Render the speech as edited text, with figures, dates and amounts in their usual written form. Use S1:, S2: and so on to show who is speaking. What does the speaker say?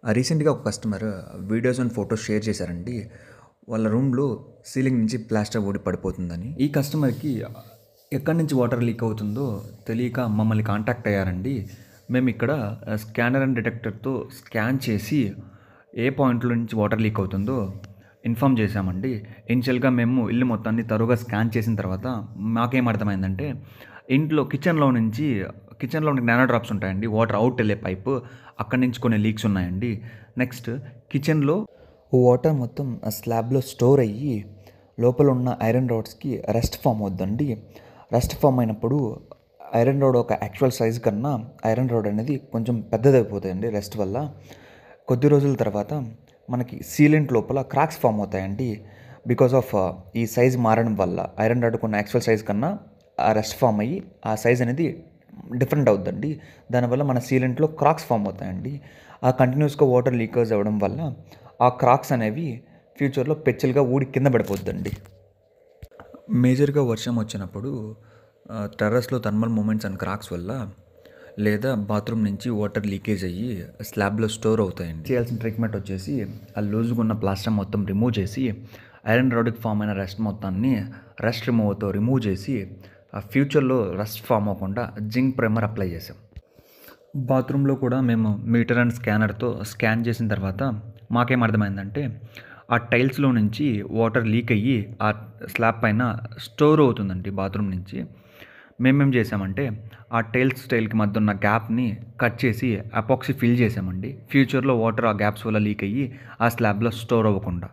S1: రీసెంట్‌గా ఒక customer videos and photos share చేశారండి. వాళ్ళ రూమ్‌లో సీలింగ్ నుంచి ప్లాస్టర్ ఊడి పడిపోతుందని. ఈ కస్టమర్‌కి ఎక్కడి నుంచి వాటర్ లీక్ అవుతుందో తెలియక మమ్మల్ని కాంటాక్ట్ అయ్యారండి. మేమిక్కడ స్కానర్ అండ్ డిటెక్టర్‌తో స్కాన్ చేసి ఏ పాయింట్‌లో నుంచి వాటర్ లీక్ అవుతుందో ఇన్ఫార్మ్ చేశామండి. ఇనిషియల్‌గా మేము ఇల్లు మొత్తాన్ని తరోగా స్కాన్ చేసిన తర్వాత మాకేం అర్థమైందంటే కిచెన్‌లో నానో డ్రాప్స్ ఉంటాయండి. వాటర్ అవుట్ వెళ్ళే పైపు అక్కడి నుంచి కొన్ని లీక్స్ ఉన్నాయండి. నెక్స్ట్ కిచెన్‌లో వాటర్ మొత్తం ఆ స్లాబ్‌లో స్టోర్ అయ్యి లోపల ఉన్న ఐరన్ రాడ్స్‌కి రస్ట్ ఫామ్ అవుద్దండి. రస్ట్ ఫామ్ అయినప్పుడు ఐరన్ రాడ్ ఒక యాక్చువల్ సైజ్ కన్నా ఐరన్ రాడ్ అనేది కొంచెం పెద్దదైపోతాయండి రస్ట్ వల్ల. కొద్ది రోజుల తర్వాత మనకి సీలెంట్ లోపల క్రాక్స్ ఫామ్ అవుతాయండి. బికాస్ ఆఫ్ ఈ సైజ్ మారడం వల్ల ఐరన్ రాడ్ కొన్ని యాక్చువల్ సైజ్ కన్నా ఆ రస్ట్ ఫామ్ అయ్యి ఆ సైజ్ అనేది డిఫరెంట్ అవుద్దండి. దానివల్ల మన సీలెంట్లో క్రాక్స్ ఫామ్ అవుతాయండి. ఆ కంటిన్యూస్‌గా వాటర్ లీకేజ్ అవ్వడం వల్ల ఆ క్రాక్స్ అనేవి ఫ్యూచర్‌లో పెచ్చులుగా ఊడి కింద పడిపోద్దండి. మేజర్‌గా వర్షం వచ్చినప్పుడు టెర్రస్‌లో థర్మల్ మూమెంట్స్ అండ్ క్రాక్స్ వల్ల లేదా బాత్రూమ్ నుంచి వాటర్ లీకేజ్ అయ్యి స్లాబ్‌లో స్టోర్ అవుతాయండి. చేయాల్సిన ట్రీట్మెంట్ వచ్చేసి ఆ లూజ్‌గా ఉన్న ప్లాస్టర్ మొత్తం రిమూవ్ చేసి ఐరన్ రాడ్‌కి ఫామ్ అయిన రస్ట్ మొత్తాన్ని రస్ట్ రిమూవర్‌తో రిమూవ్ చేసి ఆ ఫ్యూచర్‌లో రస్ట్ ఫామ్ అవ్వకుండా జింక్ ప్రైమర్ అప్లై చేసాం. బాత్రూంలో కూడా మేము మీటర్ అండ్ స్కానర్‌తో స్కాన్ చేసిన తర్వాత మాకేం అర్థమైందంటే ఆ టైల్స్‌లో నుంచి వాటర్ లీక్ అయ్యి ఆ స్లాబ్ పైన స్టోర్ అవుతుందండి బాత్రూమ్ నుంచి. మేమేం చేసామంటే ఆ టైల్స్‌కి మధ్య ఉన్న గ్యాప్‌ని కట్ చేసి ఎపాక్సీ ఫిల్ చేసామండి. ఫ్యూచర్‌లో వాటర్ ఆ గ్యాప్స్ వల్ల లీక్ అయ్యి ఆ స్లాబ్‌లో స్టోర్ అవ్వకుండా.